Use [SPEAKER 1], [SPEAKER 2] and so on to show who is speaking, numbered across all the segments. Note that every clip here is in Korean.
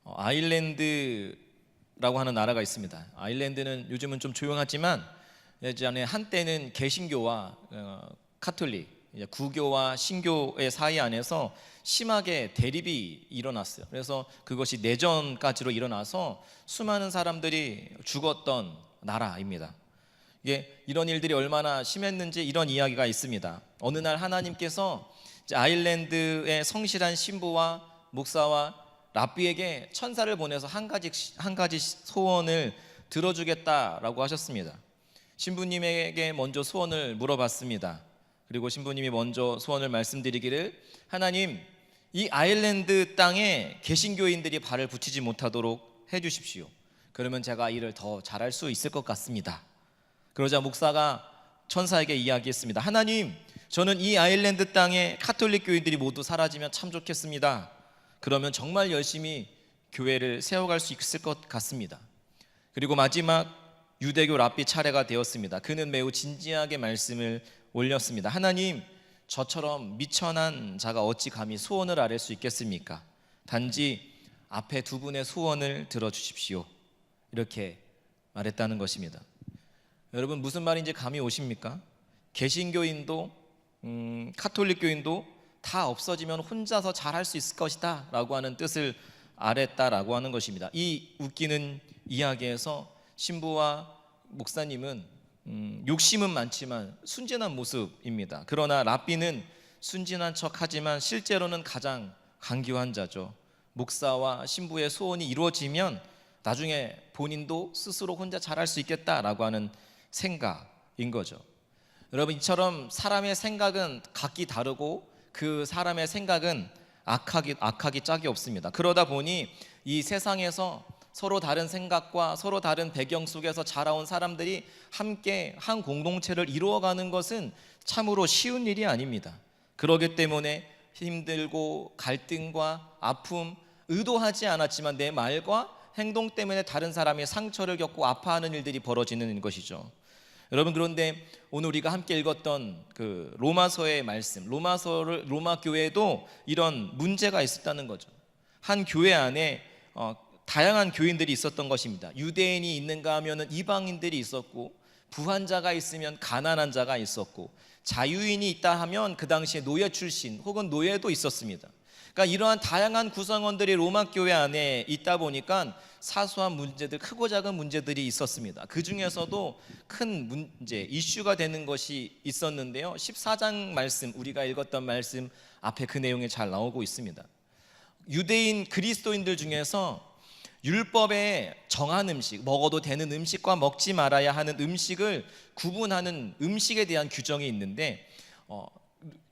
[SPEAKER 1] 아일랜드라고 하는 나라가 있습니다. 아일랜드는 요즘은 좀 조용하지만 예전에 한때는 개신교와 카톨릭, 구교와 신교의 사이 안에서 심하게 대립이 일어났어요. 그래서 그것이 내전까지로 일어나서 수많은 사람들이 죽었던 나라입니다. 이런 일들이 얼마나 심했는지 이런 이야기가 있습니다. 어느 날 하나님께서 아일랜드의 성실한 신부와 목사와 랍비에게 천사를 보내서 한 가지 소원을 들어주겠다라고 하셨습니다. 신부님에게 먼저 소원을 물어봤습니다. 그리고 신부님이 먼저 소원을 말씀드리기를, 하나님, 이 아일랜드 땅에 개신교인들이 발을 붙이지 못하도록 해주십시오. 그러면 제가 일을 더 잘할 수 있을 것 같습니다. 그러자 목사가 천사에게 이야기했습니다. 하나님, 저는 이 아일랜드 땅에 카톨릭 교인들이 모두 사라지면 참 좋겠습니다. 그러면 정말 열심히 교회를 세워갈 수 있을 것 같습니다. 그리고 마지막 유대교 랍비 차례가 되었습니다. 그는 매우 진지하게 말씀을 올렸습니다. 하나님, 저처럼 미천한 자가 어찌 감히 소원을 아뢰 수 있겠습니까? 단지 앞에 두 분의 소원을 들어주십시오. 이렇게 말했다는 것입니다. 여러분, 무슨 말인지 감이 오십니까? 개신교인도 카톨릭 교인도 다 없어지면 혼자서 잘할 수 있을 것이다 라고 하는 뜻을 아랬다라고 하는 것입니다. 이 웃기는 이야기에서 신부와 목사님은 욕심은 많지만 순진한 모습입니다. 그러나 랍비는 순진한 척하지만 실제로는 가장 간교한 자죠. 목사와 신부의 소원이 이루어지면 나중에 본인도 스스로 혼자 잘할 수 있겠다라고 하는 생각인 거죠. 여러분, 이처럼 사람의 생각은 각기 다르고 그 사람의 생각은 악하기 짝이 없습니다. 그러다 보니 이 세상에서 서로 다른 생각과 서로 다른 배경 속에서 자라온 사람들이 함께 한 공동체를 이루어가는 것은 참으로 쉬운 일이 아닙니다. 그렇기 때문에 힘들고 갈등과 아픔, 의도하지 않았지만 내 말과 행동 때문에 다른 사람이 상처를 겪고 아파하는 일들이 벌어지는 것이죠. 여러분, 그런데 오늘 우리가 함께 읽었던 그 로마서의 말씀, 로마 교회에도 이런 문제가 있었다는 거죠. 한 교회 안에 다양한 교인들이 있었던 것입니다. 유대인이 있는가 하면은 이방인들이 있었고, 부한자가 있으면 가난한 자가 있었고, 자유인이 있다 하면 그 당시에 노예 출신 혹은 노예도 있었습니다. 그러니까 이러한 다양한 구성원들이 로마 교회 안에 있다 보니까 사소한 문제들, 크고 작은 문제들이 있었습니다. 그 중에서도 큰 문제, 이슈가 되는 것이 있었는데요. 14장 말씀, 우리가 읽었던 말씀 앞에 그 내용이 잘 나오고 있습니다. 유대인 그리스도인들 중에서 율법에 정한 음식, 먹어도 되는 음식과 먹지 말아야 하는 음식을 구분하는 음식에 대한 규정이 있는데,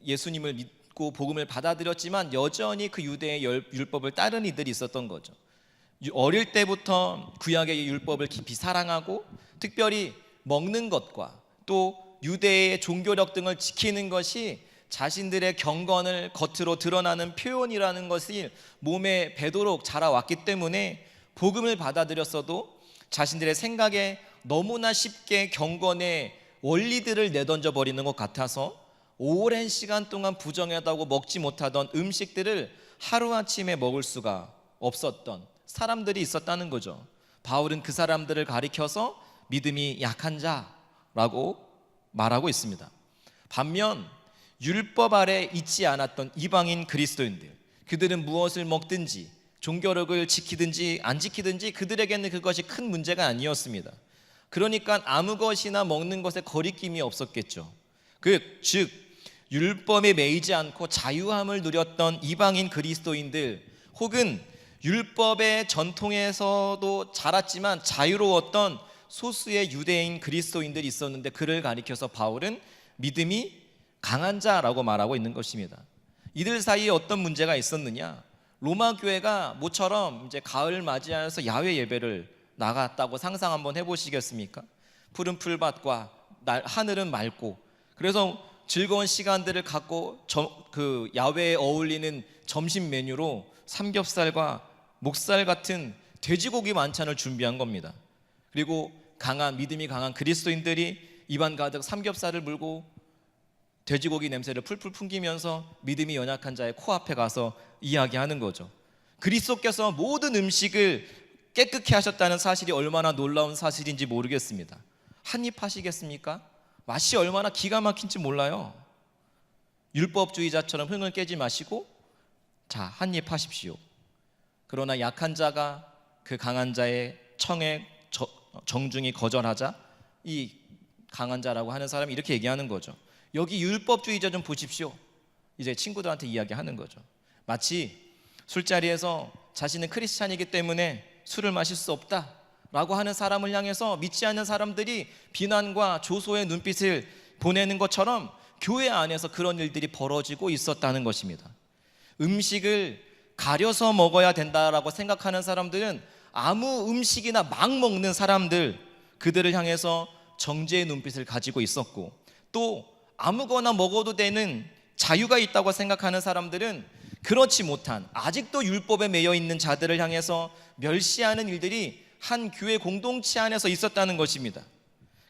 [SPEAKER 1] 예수님을 믿고 복음을 받아들였지만 여전히 그 유대의 율법을 따르는 이들이 있었던 거죠. 어릴 때부터 구약의 율법을 깊이 사랑하고 특별히 먹는 것과 또 유대의 종교력 등을 지키는 것이 자신들의 경건을 겉으로 드러나는 표현이라는 것이 몸에 배도록 자라왔기 때문에 복음을 받아들였어도 자신들의 생각에 너무나 쉽게 경건의 원리들을 내던져 버리는 것 같아서 오랜 시간 동안 부정하다고 먹지 못하던 음식들을 하루아침에 먹을 수가 없었던 사람들이 있었다는 거죠. 바울은 그 사람들을 가리켜서 믿음이 약한 자라고 말하고 있습니다. 반면 율법 아래 있지 않았던 이방인 그리스도인들, 그들은 무엇을 먹든지 종교력을 지키든지 안 지키든지 그들에게는 그것이 큰 문제가 아니었습니다. 그러니까 아무 것이나 먹는 것에 거리낌이 없었겠죠. 즉 율법에 매이지 않고 자유함을 누렸던 이방인 그리스도인들, 혹은 율법의 전통에서도 자랐지만 자유로웠던 소수의 유대인 그리스도인들이 있었는데, 그를 가리켜서 바울은 믿음이 강한 자라고 말하고 있는 것입니다. 이들 사이에 어떤 문제가 있었느냐? 로마 교회가 모처럼 이제 가을 맞이하여서 야외 예배를 나갔다고 상상 한번 해보시겠습니까? 푸른 풀밭과 하늘은 맑고, 그래서 즐거운 시간들을 갖고 그 야외에 어울리는 점심 메뉴로 삼겹살과 목살 같은 돼지고기 만찬을 준비한 겁니다. 그리고 믿음이 강한 그리스도인들이 입안 가득 삼겹살을 물고 돼지고기 냄새를 풀풀 풍기면서 믿음이 연약한 자의 코앞에 가서 이야기하는 거죠. 그리스도께서 모든 음식을 깨끗게 하셨다는 사실이 얼마나 놀라운 사실인지 모르겠습니다. 한 입 하시겠습니까? 맛이 얼마나 기가 막힌지 몰라요. 율법주의자처럼 흥을 깨지 마시고 자, 한 입 하십시오. 그러나 약한 자가 그 강한 자의 청에 정중히 거절하자 이 강한 자라고 하는 사람이 이렇게 얘기하는 거죠. 여기 율법주의자 좀 보십시오. 이제 친구들한테 이야기하는 거죠. 마치 술자리에서 자신은 크리스찬이기 때문에 술을 마실 수 없다라고 하는 사람을 향해서 믿지 않는 사람들이 비난과 조소의 눈빛을 보내는 것처럼 교회 안에서 그런 일들이 벌어지고 있었다는 것입니다. 음식을 가려서 먹어야 된다라고 생각하는 사람들은 아무 음식이나 막 먹는 사람들, 그들을 향해서 정죄의 눈빛을 가지고 있었고, 또 아무거나 먹어도 되는 자유가 있다고 생각하는 사람들은 그렇지 못한 아직도 율법에 매여 있는 자들을 향해서 멸시하는 일들이 한 교회 공동체 안에서 있었다는 것입니다.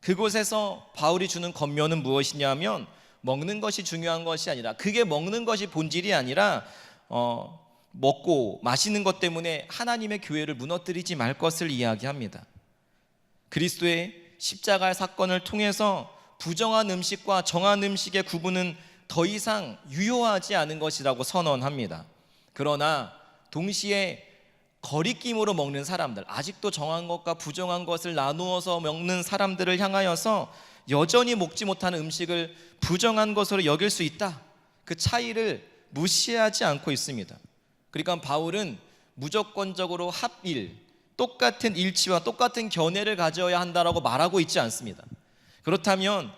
[SPEAKER 1] 그곳에서 바울이 주는 권면은 무엇이냐면, 먹는 것이 중요한 것이 아니라, 그게 먹는 것이 본질이 아니라 먹고 마시는 것 때문에 하나님의 교회를 무너뜨리지 말 것을 이야기합니다. 그리스도의 십자가의 사건을 통해서 부정한 음식과 정한 음식의 구분은 더 이상 유효하지 않은 것이라고 선언합니다. 그러나 동시에 거리낌으로 먹는 사람들, 아직도 정한 것과 부정한 것을 나누어서 먹는 사람들을 향하여서 여전히 먹지 못하는 음식을 부정한 것으로 여길 수 있다, 그 차이를 무시하지 않고 있습니다. 그러니까 바울은 무조건적으로 합일, 똑같은 일치와 똑같은 견해를 가져야 한다라고 말하고 있지 않습니다. 그렇다면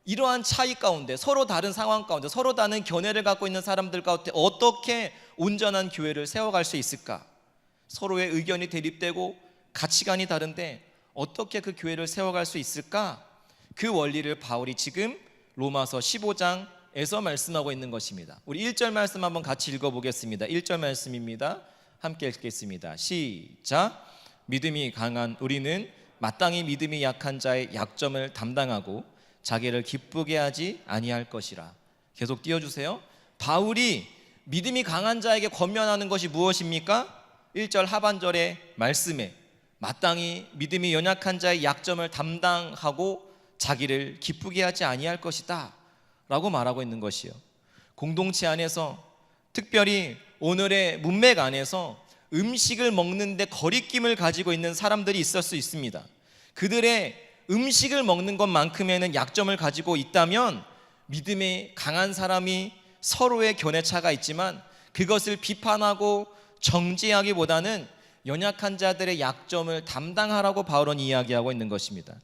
[SPEAKER 1] 이러한 차이 가운데, 서로 다른 상황 가운데, 서로 다른 견해를 갖고 있는 사람들 가운데 어떻게 온전한 교회를 세워갈 수 있을까? 서로의 의견이 대립되고 가치관이 다른데 어떻게 그 교회를 세워갈 수 있을까? 그 원리를 바울이 지금 로마서 15장에서 말씀하고 있는 것입니다. 우리 1절 말씀 한번 같이 읽어보겠습니다. 1절 말씀입니다. 함께 읽겠습니다. 시작. 믿음이 강한 우리는 마땅히 믿음이 약한 자의 약점을 담당하고 자기를 기쁘게 하지 아니할 것이라. 계속 띄워주세요. 바울이 믿음이 강한 자에게 권면하는 것이 무엇입니까? 1절 하반절의 말씀에 마땅히 믿음이 연약한 자의 약점을 담당하고 자기를 기쁘게 하지 아니할 것이다 라고 말하고 있는 것이요. 공동체 안에서, 특별히 오늘의 문맥 안에서 음식을 먹는데 거리낌을 가지고 있는 사람들이 있을 수 있습니다. 그들의 음식을 먹는 것만큼에는 약점을 가지고 있다면 믿음이 강한 사람이 서로의 견해차가 있지만 그것을 비판하고 정죄하기보다는 연약한 자들의 약점을 담당하라고 바울은 이야기하고 있는 것입니다.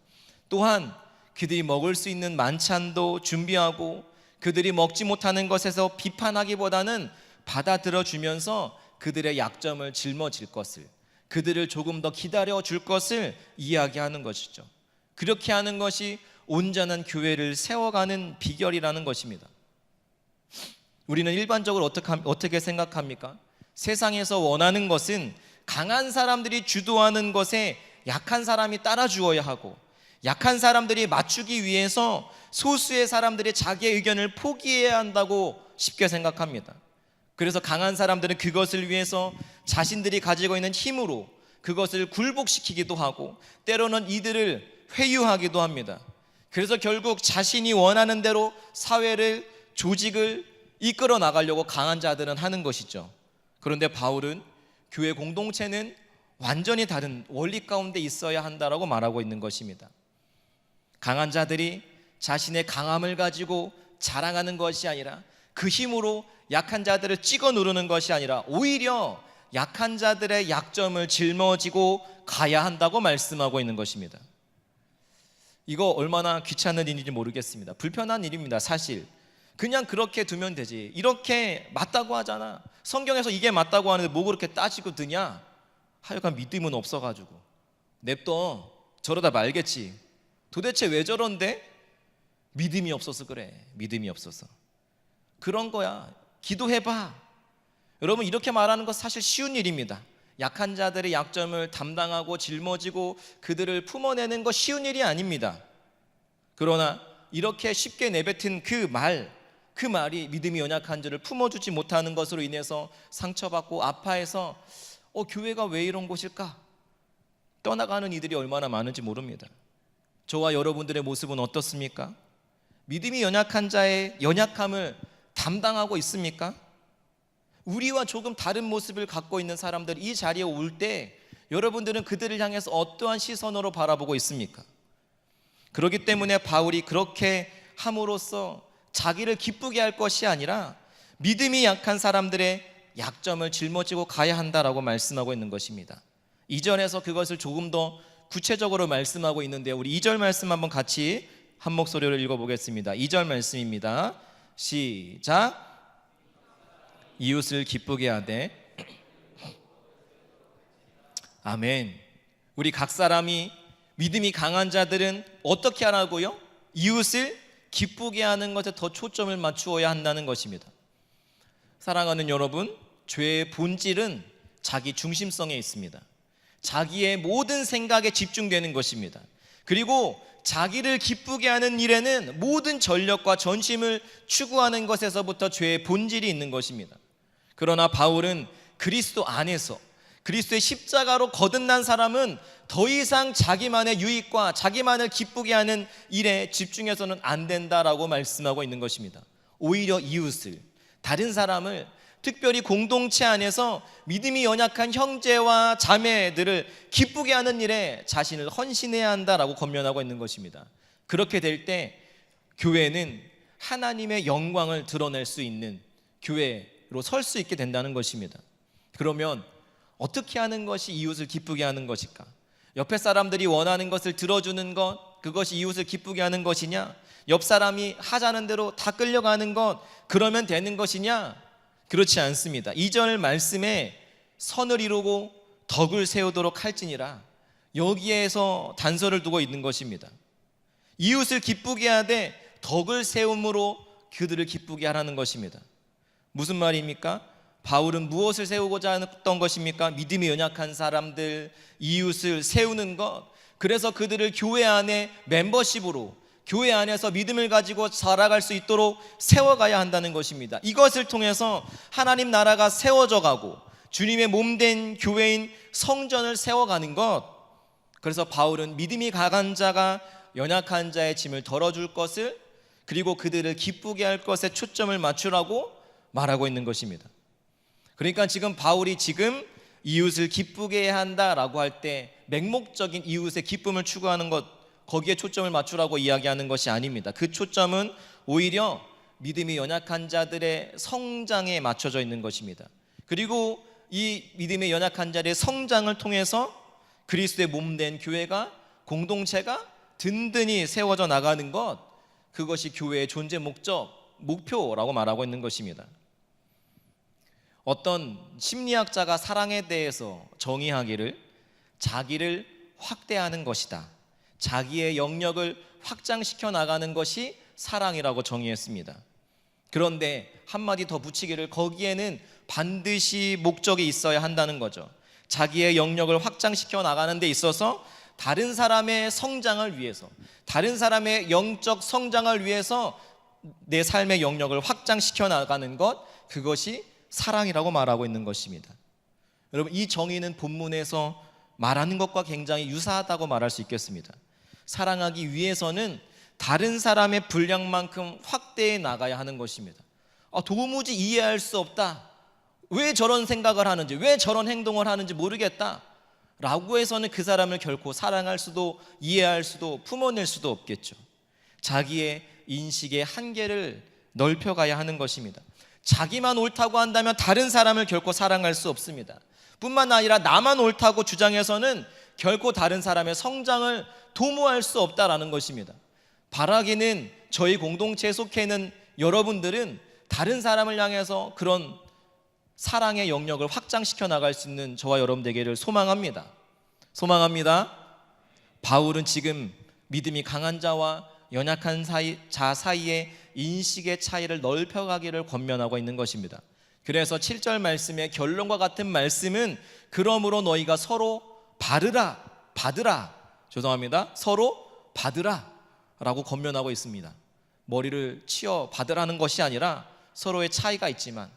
[SPEAKER 1] 또한 그들이 먹을 수 있는 만찬도 준비하고 그들이 먹지 못하는 것에서 비판하기보다는 받아들여 주면서 그들의 약점을 짊어질 것을, 그들을 조금 더 기다려 줄 것을 이야기하는 것이죠. 그렇게 하는 것이 온전한 교회를 세워가는 비결이라는 것입니다. 우리는 일반적으로 어떻게 생각합니까? 세상에서 원하는 것은 강한 사람들이 주도하는 것에 약한 사람이 따라 주어야 하고, 약한 사람들이 맞추기 위해서 소수의 사람들이 자기의 의견을 포기해야 한다고 쉽게 생각합니다. 그래서 강한 사람들은 그것을 위해서 자신들이 가지고 있는 힘으로 그것을 굴복시키기도 하고, 때로는 이들을 회유하기도 합니다. 그래서 결국 자신이 원하는 대로 사회를, 조직을 이끌어 나가려고 강한 자들은 하는 것이죠. 그런데 바울은 교회 공동체는 완전히 다른 원리 가운데 있어야 한다라고 말하고 있는 것입니다. 강한 자들이 자신의 강함을 가지고 자랑하는 것이 아니라, 그 힘으로 약한 자들을 찍어 누르는 것이 아니라 오히려 약한 자들의 약점을 짊어지고 가야 한다고 말씀하고 있는 것입니다. 이거 얼마나 귀찮은 일인지 모르겠습니다. 불편한 일입니다. 사실 그냥 그렇게 두면 되지, 이렇게 맞다고 하잖아, 성경에서 이게 맞다고 하는데 뭐 그렇게 따지고 드냐, 하여간 믿음은 없어가지고 냅둬, 저러다 말겠지. 도대체 왜 저런데? 믿음이 없어서 그래. 믿음이 없어서 그런 거야. 기도해봐. 여러분, 이렇게 말하는 건 사실 쉬운 일입니다. 약한 자들의 약점을 담당하고 짊어지고 그들을 품어내는 것 쉬운 일이 아닙니다. 그러나 이렇게 쉽게 내뱉은 그 말, 그 말이 믿음이 연약한 자를 품어주지 못하는 것으로 인해서 상처받고 아파해서 교회가 왜 이런 곳일까? 떠나가는 이들이 얼마나 많은지 모릅니다. 저와 여러분들의 모습은 어떻습니까? 믿음이 연약한 자의 연약함을 담당하고 있습니까? 우리와 조금 다른 모습을 갖고 있는 사람들 이 자리에 올 때 여러분들은 그들을 향해서 어떠한 시선으로 바라보고 있습니까? 그렇기 때문에 바울이 그렇게 함으로써 자기를 기쁘게 할 것이 아니라 믿음이 약한 사람들의 약점을 짊어지고 가야 한다라고 말씀하고 있는 것입니다. 2절에서 그것을 조금 더 구체적으로 말씀하고 있는데요, 우리 2절 말씀 한번 같이 한 목소리로 읽어보겠습니다. 2절 말씀입니다. 시작. 이웃을 기쁘게 하되. 아멘. 우리 각 사람이 믿음이 강한 자들은 어떻게 하라고요? 이웃을 기쁘게 하는 것에 더 초점을 맞추어야 한다는 것입니다. 사랑하는 여러분, 죄의 본질은 자기 중심성에 있습니다. 자기의 모든 생각에 집중되는 것입니다. 그리고 자기를 기쁘게 하는 일에는 모든 전력과 전심을 추구하는 것에서부터 죄의 본질이 있는 것입니다. 그러나 바울은 그리스도 안에서 그리스도의 십자가로 거듭난 사람은 더 이상 자기만의 유익과 자기만을 기쁘게 하는 일에 집중해서는 안 된다라고 말씀하고 있는 것입니다. 오히려 이웃을, 다른 사람을, 특별히 공동체 안에서 믿음이 연약한 형제와 자매들을 기쁘게 하는 일에 자신을 헌신해야 한다라고 권면하고 있는 것입니다. 그렇게 될 때 교회는 하나님의 영광을 드러낼 수 있는 교회로 설 수 있게 된다는 것입니다. 그러면 어떻게 하는 것이 이웃을 기쁘게 하는 것일까? 옆에 사람들이 원하는 것을 들어주는 것, 그것이 이웃을 기쁘게 하는 것이냐? 옆 사람이 하자는 대로 다 끌려가는 것, 그러면 되는 것이냐? 그렇지 않습니다. 2절 말씀에 선을 이루고 덕을 세우도록 할지니라, 여기에서 단서를 두고 있는 것입니다. 이웃을 기쁘게 하되 덕을 세움으로 그들을 기쁘게 하라는 것입니다. 무슨 말입니까? 바울은 무엇을 세우고자 했던 것입니까? 믿음이 연약한 사람들, 이웃을 세우는 것, 그래서 그들을 교회 안에 멤버십으로, 교회 안에서 믿음을 가지고 살아갈 수 있도록 세워가야 한다는 것입니다. 이것을 통해서 하나님 나라가 세워져 가고 주님의 몸된 교회인 성전을 세워가는 것, 그래서 바울은 믿음이 강한 자가 연약한 자의 짐을 덜어줄 것을, 그리고 그들을 기쁘게 할 것에 초점을 맞추라고 말하고 있는 것입니다. 그러니까 지금 바울이 지금 이웃을 기쁘게 해야 한다라고 할 때 맹목적인 이웃의 기쁨을 추구하는 것, 거기에 초점을 맞추라고 이야기하는 것이 아닙니다. 그 초점은 오히려 믿음이 연약한 자들의 성장에 맞춰져 있는 것입니다. 그리고 이 믿음의 연약한 자들의 성장을 통해서 그리스도의 몸된 교회가, 공동체가 든든히 세워져 나가는 것, 그것이 교회의 존재 목적, 목표라고 말하고 있는 것입니다. 어떤 심리학자가 사랑에 대해서 정의하기를 자기를 확대하는 것이다, 자기의 영역을 확장시켜 나가는 것이 사랑이라고 정의했습니다. 그런데 한마디 더 붙이기를 거기에는 반드시 목적이 있어야 한다는 거죠. 자기의 영역을 확장시켜 나가는 데 있어서 다른 사람의 성장을 위해서, 다른 사람의 영적 성장을 위해서 내 삶의 영역을 확장시켜 나가는 것, 그것이 사랑이라고 말하고 있는 것입니다. 여러분, 이 정의는 본문에서 말하는 것과 굉장히 유사하다고 말할 수 있겠습니다. 사랑하기 위해서는 다른 사람의 분량만큼 확대해 나가야 하는 것입니다. 도무지 이해할 수 없다, 왜 저런 생각을 하는지, 왜 저런 행동을 하는지 모르겠다 라고 해서는 그 사람을 결코 사랑할 수도 이해할 수도 품어낼 수도 없겠죠. 자기의 인식의 한계를 넓혀가야 하는 것입니다. 자기만 옳다고 한다면 다른 사람을 결코 사랑할 수 없습니다. 뿐만 아니라 나만 옳다고 주장해서는 결코 다른 사람의 성장을 도모할 수 없다라는 것입니다. 바라기는 저희 공동체에 속해 있는 여러분들은 다른 사람을 향해서 그런 사랑의 영역을 확장시켜 나갈 수 있는 저와 여러분 되기를 소망합니다. 소망합니다. 바울은 지금 믿음이 강한 자와 연약한 자 사이에 인식의 차이를 넓혀가기를 권면하고 있는 것입니다. 그래서 7절 말씀의 결론과 같은 말씀은 그러므로 너희가 서로 받으라, 서로 받으라 라고 권면하고 있습니다. 머리를 치어 받으라는 것이 아니라 서로의 차이가 있지만,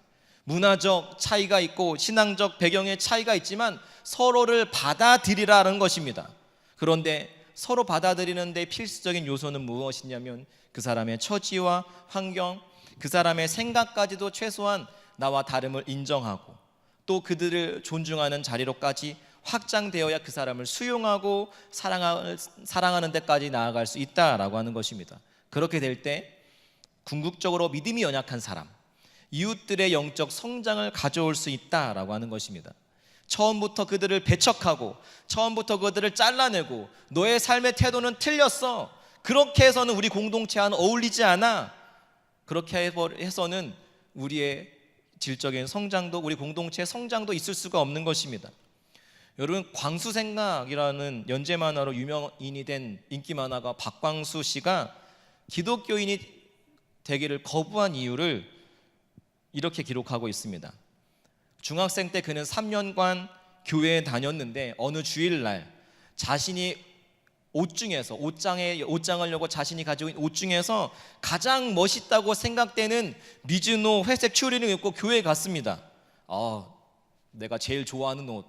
[SPEAKER 1] 문화적 차이가 있고 신앙적 배경의 차이가 있지만 서로를 받아들이라는 것입니다. 그런데 서로 받아들이는데 필수적인 요소는 무엇이냐면 그 사람의 처지와 환경, 그 사람의 생각까지도 최소한 나와 다름을 인정하고 또 그들을 존중하는 자리로까지 확장되어야 그 사람을 수용하고 사랑하는 데까지 나아갈 수 있다라고 하는 것입니다. 그렇게 될 때 궁극적으로 믿음이 연약한 사람, 이웃들의 영적 성장을 가져올 수 있다라고 하는 것입니다. 처음부터 그들을 배척하고 처음부터 그들을 잘라내고 너의 삶의 태도는 틀렸어, 그렇게 해서는 우리 공동체와는 어울리지 않아, 그렇게 해서는 우리의 질적인 성장도, 우리 공동체의 성장도 있을 수가 없는 것입니다. 여러분, 광수생각이라는 연재 만화로 유명인이 된 인기 만화가 박광수 씨가 기독교인이 되기를 거부한 이유를 이렇게 기록하고 있습니다. 중학생 때 그는 3년간 교회에 다녔는데 어느 주일날 자신이 옷장을 열고 자신이 가지고 있는 옷 중에서 가장 멋있다고 생각되는 미즈노 회색 추리닝을 입고 교회에 갔습니다. 내가 제일 좋아하는 옷,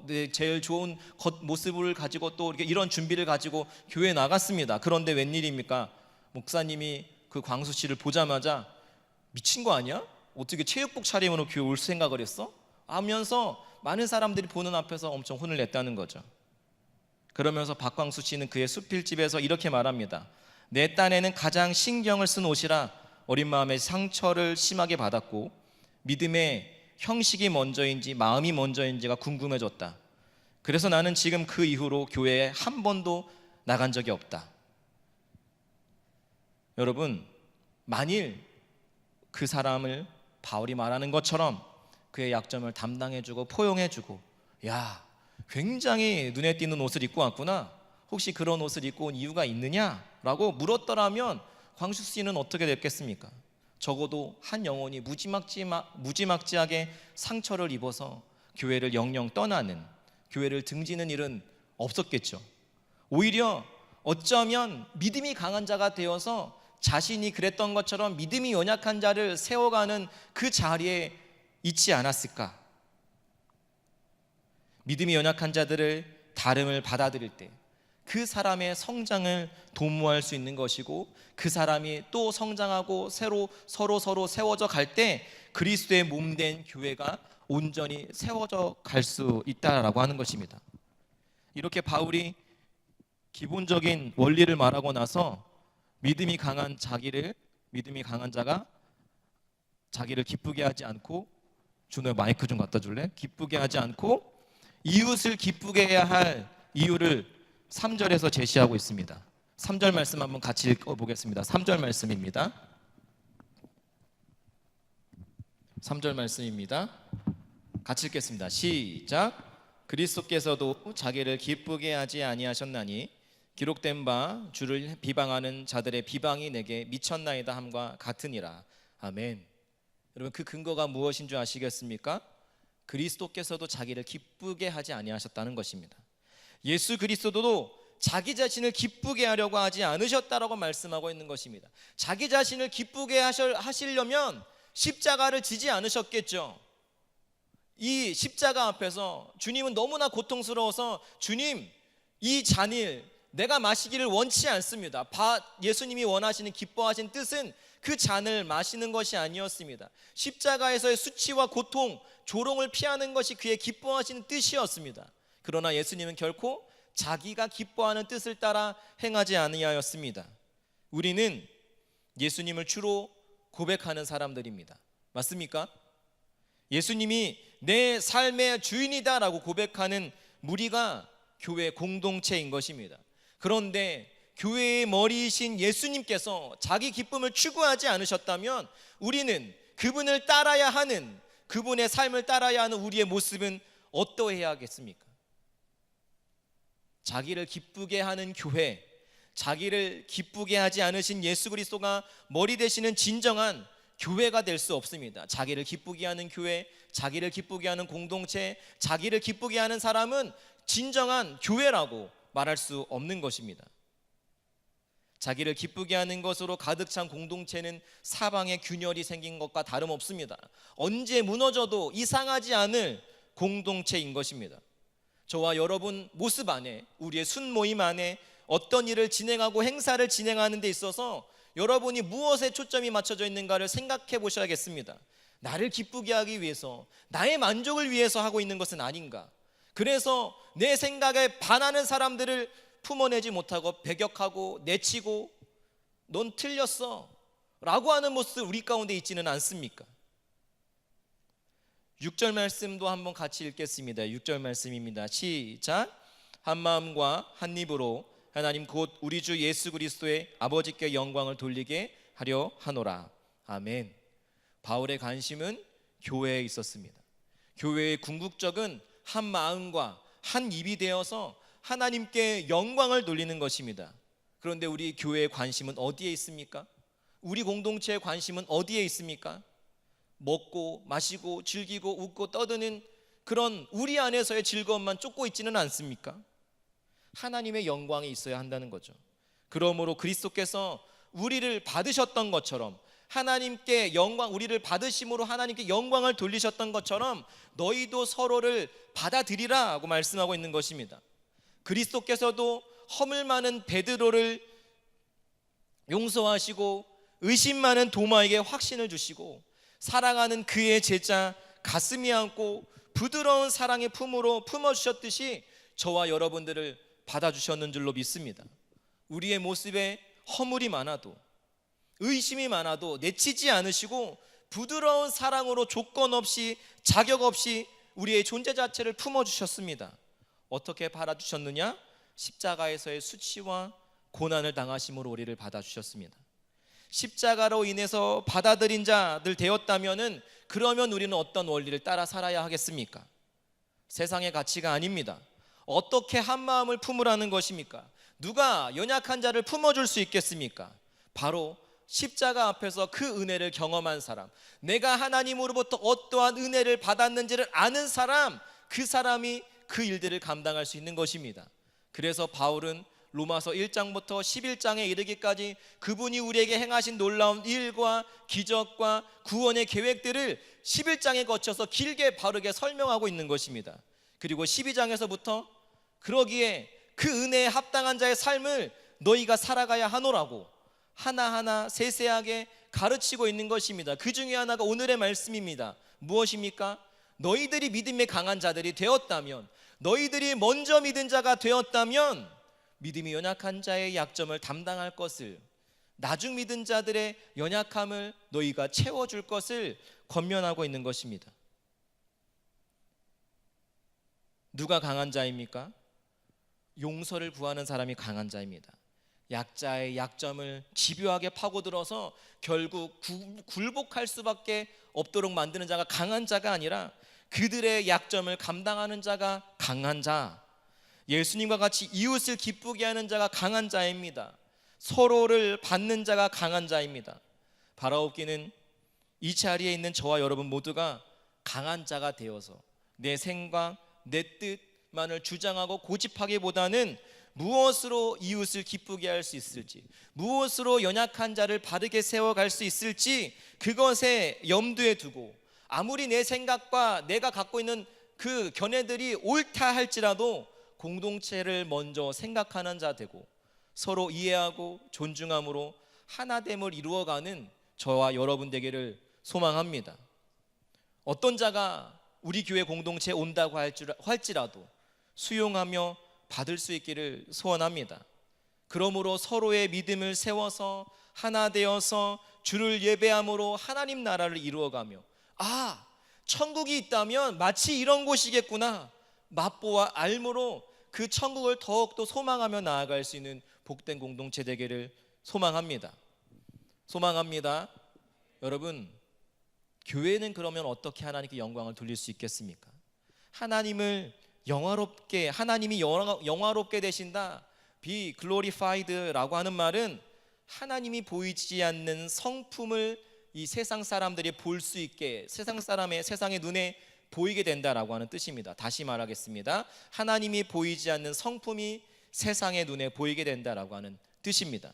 [SPEAKER 1] 내 제일 좋은 모습을 가지고 또 이런 준비를 가지고 교회에 나갔습니다. 그런데 웬일입니까? 목사님이 그 광수 씨를 보자마자 미친 거 아니야? 어떻게 체육복 차림으로 교회 올 생각을 했어? 하면서 많은 사람들이 보는 앞에서 엄청 혼을 냈다는 거죠. 그러면서 박광수 씨는 그의 수필집에서 이렇게 말합니다. 내 딴에는 가장 신경을 쓴 옷이라 어린 마음에 상처를 심하게 받았고 믿음의 형식이 먼저인지 마음이 먼저인지가 궁금해졌다. 그래서 나는 지금 그 이후로 교회에 한 번도 나간 적이 없다. 여러분, 만일 그 사람을 바울이 말하는 것처럼 그의 약점을 담당해주고 포용해주고, 야, 굉장히 눈에 띄는 옷을 입고 왔구나, 혹시 그런 옷을 입고 온 이유가 있느냐라고 물었더라면 광수 씨는 어떻게 됐겠습니까? 적어도 한 영혼이 무지막지하게 상처를 입어서 교회를 영영 떠나는, 교회를 등지는 일은 없었겠죠. 오히려 어쩌면 믿음이 강한 자가 되어서 자신이 그랬던 것처럼 믿음이 연약한 자를 세워가는 그 자리에 있지 않았을까? 믿음이 연약한 자들을 다름을 받아들일 때 그 사람의 성장을 도모할 수 있는 것이고, 그 사람이 또 성장하고 서로 세워져 갈 때 그리스도의 몸된 교회가 온전히 세워져 갈 수 있다라고 하는 것입니다. 이렇게 바울이 기본적인 원리를 말하고 나서 믿음이 강한 자가 자기를 기쁘게 하지 않고, 준호야 마이크 좀 갖다 줄래? 기쁘게 하지 않고 이웃을 기쁘게 해야 할 이유를 3절에서 제시하고 있습니다. 3절 말씀 한번 같이 읽어보겠습니다. 3절 말씀입니다. 3절 말씀입니다. 같이 읽겠습니다. 시작. 그리스도께서도 자기를 기쁘게 하지 아니하셨나니 기록된 바 주를 비방하는 자들의 비방이 내게 미쳤나이다 함과 같으니라. 아멘. 여러분, 그 근거가 무엇인 줄 아시겠습니까? 그리스도께서도 자기를 기쁘게 하지 아니하셨다는 것입니다. 예수 그리스도도 자기 자신을 기쁘게 하려고 하지 않으셨다라고 말씀하고 있는 것입니다. 자기 자신을 기쁘게 하시려면 십자가를 지지 않으셨겠죠. 이 십자가 앞에서 주님은 너무나 고통스러워서, 주님, 이 잔을 내가 마시기를 원치 않습니다. 예수님이 원하시는, 기뻐하신 뜻은 그 잔을 마시는 것이 아니었습니다. 십자가에서의 수치와 고통, 조롱을 피하는 것이 그의 기뻐하시는 뜻이었습니다. 그러나 예수님은 결코 자기가 기뻐하는 뜻을 따라 행하지 아니하였습니다. 우리는 예수님을 주로 고백하는 사람들입니다. 맞습니까? 예수님이 내 삶의 주인이다라고 고백하는 무리가 교회 공동체인 것입니다. 그런데 교회의 머리이신 예수님께서 자기 기쁨을 추구하지 않으셨다면 우리는 그분을 따라야 하는, 그분의 삶을 따라야 하는 우리의 모습은 어떠해야 하겠습니까? 자기를 기쁘게 하는 교회, 자기를 기쁘게 하지 않으신 예수 그리스도가 머리 되시는 진정한 교회가 될 수 없습니다. 자기를 기쁘게 하는 교회, 자기를 기쁘게 하는 공동체, 자기를 기쁘게 하는 사람은 진정한 교회라고 말할 수 없는 것입니다. 자기를 기쁘게 하는 것으로 가득 찬 공동체는 사방에 균열이 생긴 것과 다름없습니다. 언제 무너져도 이상하지 않을 공동체인 것입니다. 저와 여러분 모습 안에, 우리의 순모임 안에 어떤 일을 진행하고 행사를 진행하는 데 있어서 여러분이 무엇에 초점이 맞춰져 있는가를 생각해 보셔야겠습니다. 나를 기쁘게 하기 위해서, 나의 만족을 위해서 하고 있는 것은 아닌가? 그래서 내 생각에 반하는 사람들을 품어내지 못하고 배격하고 내치고 넌 틀렸어 라고 하는 모습 우리 가운데 있지는 않습니까? 6절 말씀도 한번 같이 읽겠습니다. 6절 말씀입니다. 시작. 한 마음과 한 입으로 하나님 곧 우리 주 예수 그리스도의 아버지께 영광을 돌리게 하려 하노라. 아멘. 바울의 관심은 교회에 있었습니다. 교회의 궁극적은 한 마음과 한 입이 되어서 하나님께 영광을 돌리는 것입니다. 그런데 우리 교회의 관심은 어디에 있습니까? 우리 공동체의 관심은 어디에 있습니까? 먹고 마시고 즐기고 웃고 떠드는 그런 우리 안에서의 즐거움만 쫓고 있지는 않습니까? 하나님의 영광이 있어야 한다는 거죠. 그러므로 그리스도께서 우리를 받으셨던 것처럼, 하나님께 영광, 우리를 받으심으로 하나님께 영광을 돌리셨던 것처럼 너희도 서로를 받아들이라 하고 말씀하고 있는 것입니다. 그리스도께서도 허물 많은 베드로를 용서하시고 의심 많은 도마에게 확신을 주시고 사랑하는 그의 제자 가슴이 안고 부드러운 사랑의 품으로 품어주셨듯이 저와 여러분들을 받아주셨는 줄로 믿습니다. 우리의 모습에 허물이 많아도, 의심이 많아도 내치지 않으시고 부드러운 사랑으로 조건 없이 자격 없이 우리의 존재 자체를 품어주셨습니다. 어떻게 받아주셨느냐? 십자가에서의 수치와 고난을 당하심으로 우리를 받아주셨습니다. 십자가로 인해서 받아들인 자들 되었다면은 그러면 우리는 어떤 원리를 따라 살아야 하겠습니까? 세상의 가치가 아닙니다. 어떻게 한 마음을 품으라는 것입니까? 누가 연약한 자를 품어줄 수 있겠습니까? 바로 십자가 앞에서 그 은혜를 경험한 사람, 내가 하나님으로부터 어떠한 은혜를 받았는지를 아는 사람, 그 사람이 그 일들을 감당할 수 있는 것입니다. 그래서 바울은 로마서 1장부터 11장에 이르기까지 그분이 우리에게 행하신 놀라운 일과 기적과 구원의 계획들을 11장에 거쳐서 길게 바르게 설명하고 있는 것입니다. 그리고 12장에서부터 그러기에 그 은혜에 합당한 자의 삶을 너희가 살아가야 하노라고 하나하나 세세하게 가르치고 있는 것입니다. 그 중에 하나가 오늘의 말씀입니다. 무엇입니까? 너희들이 믿음에 강한 자들이 되었다면, 너희들이 먼저 믿은 자가 되었다면 믿음이 연약한 자의 약점을 담당할 것을, 나중 믿은 자들의 연약함을 너희가 채워줄 것을 권면하고 있는 것입니다. 누가 강한 자입니까? 용서를 구하는 사람이 강한 자입니다. 약자의 약점을 집요하게 파고들어서 결국 굴복할 수밖에 없도록 만드는 자가 강한 자가 아니라 그들의 약점을 감당하는 자가 강한 자, 예수님과 같이 이웃을 기쁘게 하는 자가 강한 자입니다. 서로를 받는 자가 강한 자입니다. 바라옵기는 이 자리에 있는 저와 여러분 모두가 강한 자가 되어서 내 생각, 내 뜻만을 주장하고 고집하기보다는 무엇으로 이웃을 기쁘게 할 수 있을지, 무엇으로 연약한 자를 바르게 세워갈 수 있을지 그것에 염두에 두고, 아무리 내 생각과 내가 갖고 있는 그 견해들이 옳다 할지라도 공동체를 먼저 생각하는 자 되고 서로 이해하고 존중함으로 하나됨을 이루어가는 저와 여러분 되기를 소망합니다. 어떤 자가 우리 교회 공동체에 온다고 할지라도 수용하며 받을 수 있기를 소원합니다. 그러므로 서로의 믿음을 세워서 하나 되어서 주를 예배함으로 하나님 나라를 이루어가며, 천국이 있다면 마치 이런 곳이겠구나, 맛보아 알므로 그 천국을 더욱더 소망하며 나아갈 수 있는 복된 공동체 되기를 소망합니다. 여러분, 교회는 그러면 어떻게 하나님께 영광을 돌릴 수 있겠습니까? 하나님이 영화롭게 되신다, be glorified라고 하는 말은 하나님이 보이지 않는 성품을 이 세상 사람들이 볼 수 있게, 세상의 눈에 보이게 된다라고 하는 뜻입니다. 다시 말하겠습니다. 하나님이 보이지 않는 성품이 세상의 눈에 보이게 된다라고 하는 뜻입니다.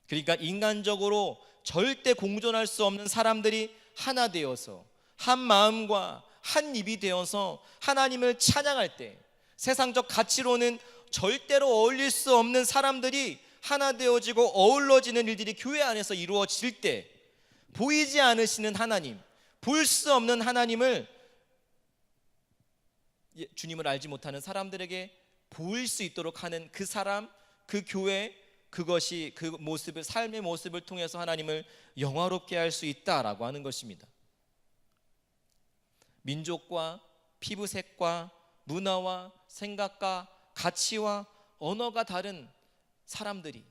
[SPEAKER 1] 그러니까 인간적으로 절대 공존할 수 없는 사람들이 하나 되어서 한 마음과 한 입이 되어서 하나님을 찬양할 때, 세상적 가치로는 절대로 어울릴 수 없는 사람들이 하나 되어지고 어우러지는 일들이 교회 안에서 이루어질 때, 보이지 않으시는 하나님, 볼 수 없는 하나님을 주님을 알지 못하는 사람들에게 보일 수 있도록 하는 그 사람, 그 교회, 그것이 그 모습을, 삶의 모습을 통해서 하나님을 영화롭게 할 수 있다라고 하는 것입니다. 민족과 피부색과 문화와 생각과 가치와 언어가 다른 사람들이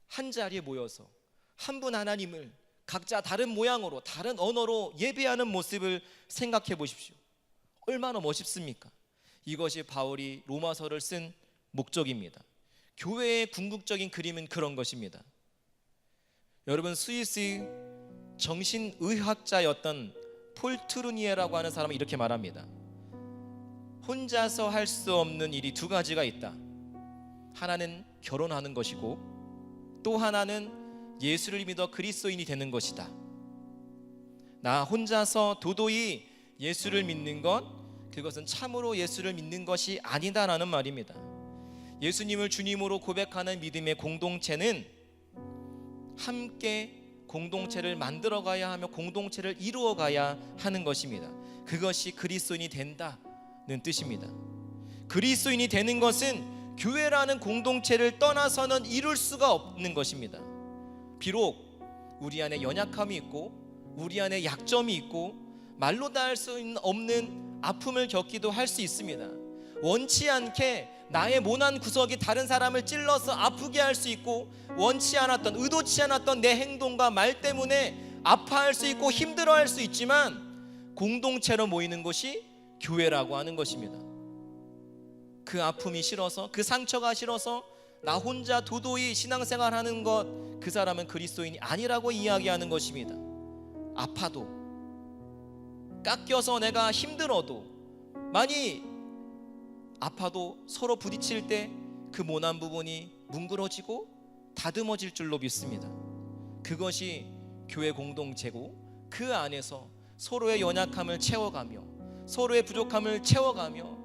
[SPEAKER 1] 한 자리에 모여서 한 분 하나님을 각자 다른 모양으로, 다른 언어로 예배하는 모습을 생각해 보십시오. 얼마나 멋있습니까? 이것이 바울이 로마서를 쓴 목적입니다. 교회의 궁극적인 그림은 그런 것입니다. 여러분, 스위스 정신의학자였던 폴 트루니에라고 하는 사람은 이렇게 말합니다. 혼자서 할 수 없는 일이 두 가지가 있다. 하나는 결혼하는 것이고, 또 하나는 예수를 믿어 그리스도인이 되는 것이다. 나 혼자서 도도히 예수를 믿는 것, 그것은 참으로 예수를 믿는 것이 아니다라는 말입니다. 예수님을 주님으로 고백하는 믿음의 공동체는 함께 공동체를 만들어가야 하며 공동체를 이루어가야 하는 것입니다. 그것이 그리스도인이 된다는 뜻입니다. 그리스도인이 되는 것은 교회라는 공동체를 떠나서는 이룰 수가 없는 것입니다. 비록 우리 안에 연약함이 있고 우리 안에 약점이 있고 말로 다 할 수 없는 아픔을 겪기도 할 수 있습니다. 원치 않게 나의 모난 구석이 다른 사람을 찔러서 아프게 할 수 있고, 원치 않았던, 의도치 않았던 내 행동과 말 때문에 아파할 수 있고 힘들어할 수 있지만, 공동체로 모이는 것이 교회라고 하는 것입니다. 그 아픔이 싫어서, 그 상처가 싫어서 나 혼자 도도히 신앙생활하는 것, 그 사람은 그리스도인이 아니라고 이야기하는 것입니다. 아파도, 깎여서 내가 힘들어도, 많이 아파도 서로 부딪힐 때 그 모난 부분이 뭉그러지고 다듬어질 줄로 믿습니다. 그것이 교회 공동체고, 그 안에서 서로의 연약함을 채워가며 서로의 부족함을 채워가며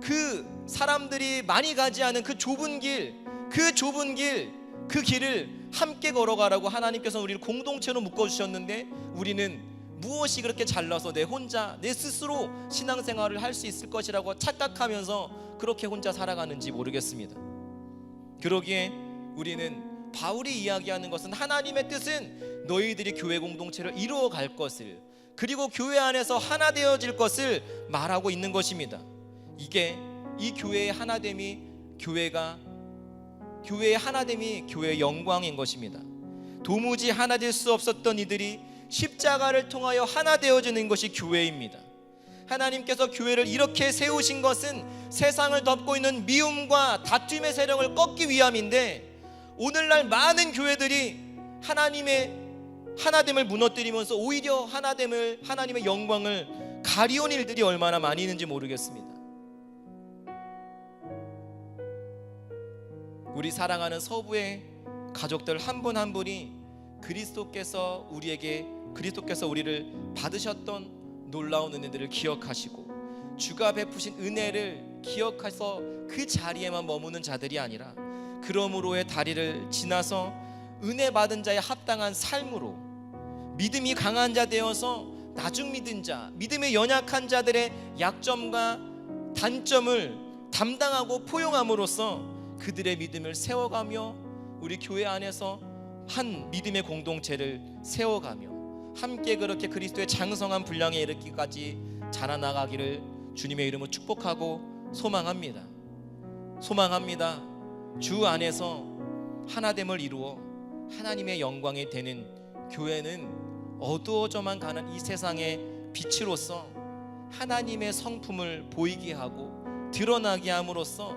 [SPEAKER 1] 그 사람들이 많이 가지 않은 그 좁은 길, 그 길을 함께 걸어가라고 하나님께서 우리를 공동체로 묶어주셨는데, 우리는 무엇이 그렇게 잘나서 내 혼자, 내 스스로 신앙생활을 할 수 있을 것이라고 착각하면서 그렇게 혼자 살아가는지 모르겠습니다. 그러기에 우리는, 바울이 이야기하는 것은, 하나님의 뜻은 너희들이 교회 공동체를 이루어갈 것을, 그리고 교회 안에서 하나 되어질 것을 말하고 있는 것입니다. 이게, 이 교회의 하나됨이 교회의 영광인 것입니다. 도무지 하나 될 수 없었던 이들이 십자가를 통하여 하나 되어지는 것이 교회입니다. 하나님께서 교회를 이렇게 세우신 것은 세상을 덮고 있는 미움과 다툼의 세력을 꺾기 위함인데, 오늘날 많은 교회들이 하나님의 하나됨을 무너뜨리면서 오히려 하나님의 영광을 가리온 일들이 얼마나 많이 있는지 모르겠습니다. 우리 사랑하는 서부의 가족들 한 분 한 분이 그리스도께서 우리를 받으셨던 놀라운 은혜들을 기억하시고, 주가 베푸신 은혜를 기억해서 그 자리에만 머무는 자들이 아니라, 그러므로의 다리를 지나서 은혜 받은 자의 합당한 삶으로 믿음이 강한 자 되어서 나중 믿은 자, 믿음이 연약한 자들의 약점과 단점을 담당하고 포용함으로써 그들의 믿음을 세워가며, 우리 교회 안에서 한 믿음의 공동체를 세워가며 함께 그렇게 그리스도의 장성한 분량에 이르기까지 자라나가기를 주님의 이름으로 축복하고 소망합니다. 주 안에서 하나됨을 이루어 하나님의 영광이 되는 교회는 어두워져만 가는 이 세상의 빛으로서 하나님의 성품을 보이게 하고 드러나게 함으로써,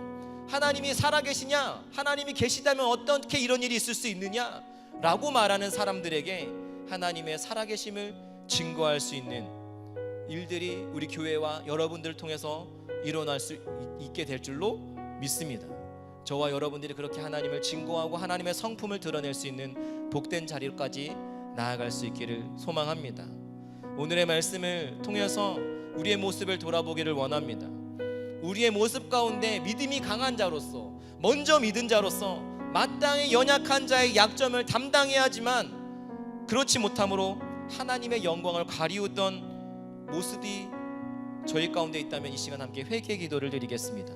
[SPEAKER 1] 하나님이 살아계시냐, 하나님이 계시다면 어떻게 이런 일이 있을 수 있느냐 라고 말하는 사람들에게 하나님의 살아계심을 증거할 수 있는 일들이 우리 교회와 여러분들을 통해서 일어날 수 있게 될 줄로 믿습니다. 저와 여러분들이 그렇게 하나님을 증거하고 하나님의 성품을 드러낼 수 있는 복된 자리까지 나아갈 수 있기를 소망합니다. 오늘의 말씀을 통해서 우리의 모습을 돌아보기를 원합니다. 우리의 모습 가운데 믿음이 강한 자로서, 먼저 믿은 자로서 마땅히 연약한 자의 약점을 담당해야 하지만 그렇지 못함으로 하나님의 영광을 가리우던 모습이 저희 가운데 있다면 이 시간 함께 회개 기도를 드리겠습니다.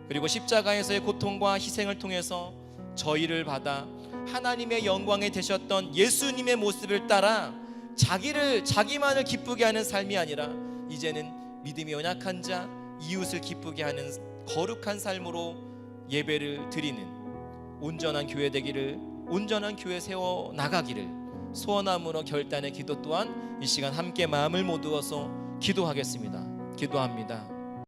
[SPEAKER 1] 그리고 십자가에서의 고통과 희생을 통해서 저희를 받아 하나님의 영광에 되셨던 예수님의 모습을 따라 자기만을 기쁘게 하는 삶이 아니라 이제는 믿음이 연약한 자, 이웃을 기쁘게 하는 거룩한 삶으로 예배를 드리는 온전한 교회 되기를, 온전한 교회 세워 나가기를 소원함으로 결단의 기도 또한 이 시간 함께 마음을 모두어서 기도하겠습니다. 기도합니다.